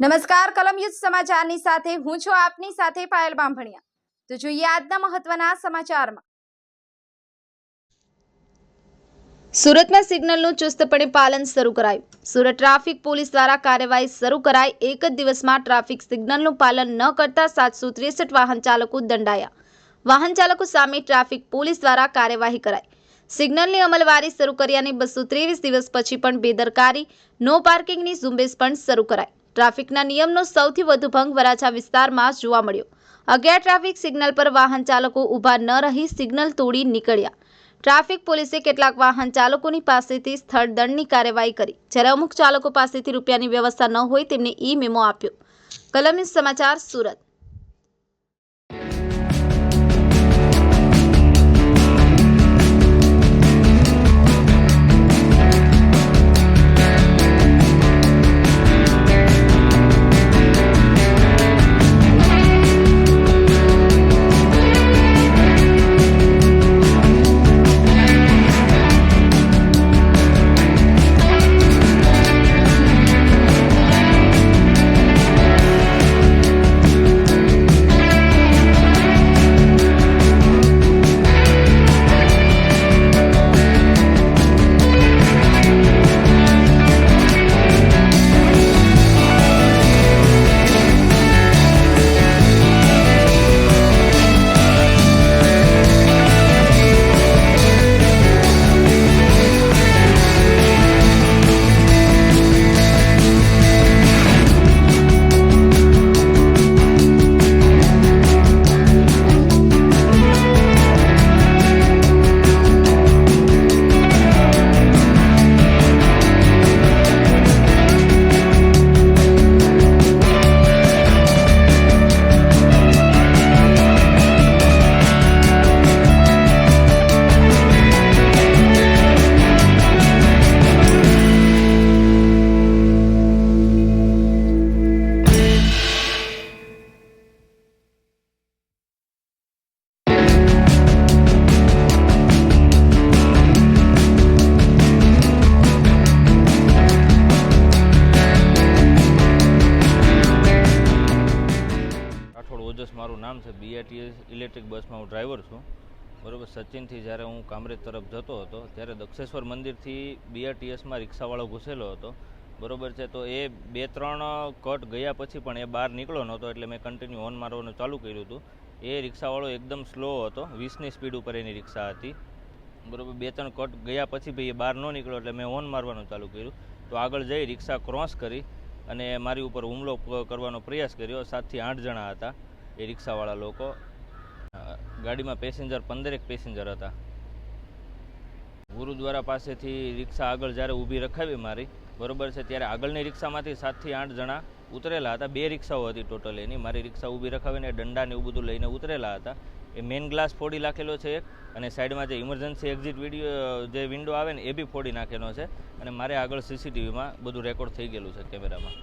નમસ્કાર કલમ યુદ્ધ સમાચારની સાથે હું છું આપની સાથે પાયલ બામભણિયા। તો જોઈએ આજના મહત્વના સમાચારમાં। સુરતમાં સિગ્નલનું ચુસ્તપણે પાલન શરૂ કરાયું। સુરત ટ્રાફિક પોલીસ દ્વારા કાર્યવાહી શરૂ કરાઈ। એક જ દિવસમાં ટ્રાફિક સિગ્નલનું પાલન ન કરતા 763 વાહન ચાલકો દંડાયા। વાહન ચાલકો સામે ટ્રાફિક પોલીસ દ્વારા કાર્યવાહી કરાઈ। સિગ્નલની અમલવારી શરૂ કર્યાની 223 દિવસ પછી પણ બેદરકારી, નો પાર્કિંગની ઝુંબેશ પણ શરૂ કરાઈ। ટ્રાફિકના નિયમનો સૌથી વધુ ભંગ વરાછા વિસ્તારમાં જોવા મળ્યો। 11 ટ્રાફિક સિગ્નલ પર વાહન ચાલકો ઊભા ન રહી સિગ્નલ તોડી નીકળ્યા। ટ્રાફિક પોલીસે કેટલાક વાહન ચાલકોની પાસેથી સ્થળ દંડની કાર્યવાહી કરી, જ્યારે અમુક ચાલકો પાસેથી રૂપિયાની વ્યવસ્થા ન હોય તેમને ઈ મેમો આપ્યો। કલમ સમાચાર સુરત। મારું નામ છે। બીઆરટીએસ ઇલેક્ટ્રિક બસમાં હું ડ્રાઈવર છું। બરાબર, સચિનથી જ્યારે હું કામરેજ તરફ જતો હતો ત્યારે દક્ષેશ્વર મંદિરથી બીઆરટીએસમાં રિક્ષાવાળો ઘૂસેલો હતો। બરાબર છે, તો એ 2-3 કટ ગયા પછી પણ એ બહાર નીકળ્યો નહોતો, એટલે મેં કન્ટિન્યુ હોર્ન મારવાનું ચાલુ કર્યું હતું। એ રિક્ષાવાળો એકદમ સ્લો હતો, 20ની સ્પીડ ઉપર એની રિક્ષા હતી। બરાબર, 2-3 કટ ગયા પછી ભાઈ એ બહાર ન નીકળ્યો એટલે મેં હોર્ન મારવાનું ચાલુ કર્યું। તો આગળ જઈ રિક્ષા ક્રોસ કરી અને મારી ઉપર હુમલો કરવાનો પ્રયાસ કર્યો। 7થી 8 જણા હતા એ રિક્ષાવાળા લોકો। ગાડીમાં પેસેન્જર 15 પેસેન્જર હતા। ગુરુદ્વારા પાસેથી રિક્ષા આગળ જ્યારે ઊભી રખાવી મારી, બરાબર છે, ત્યારે આગળની રિક્ષામાંથી 7થી 8 જણા ઉતરેલા હતા। 2 રિક્ષાઓ હતી ટોટલ એની। મારી રિક્ષા ઊભી રખાવીને દંડા ને એવું બધું લઈને ઉતરેલા હતા। એ મેઇન ગ્લાસ ફોડી નાખેલો છે એક, અને સાઈડમાં જે ઇમરજન્સી એક્ઝિટ જે વિન્ડો આવે ને એ બી ફોડી નાખેલો છે। અને મારે આગળ સીસીટીવીમાં બધું રેકોર્ડ થઈ ગયેલું છે કેમેરામાં।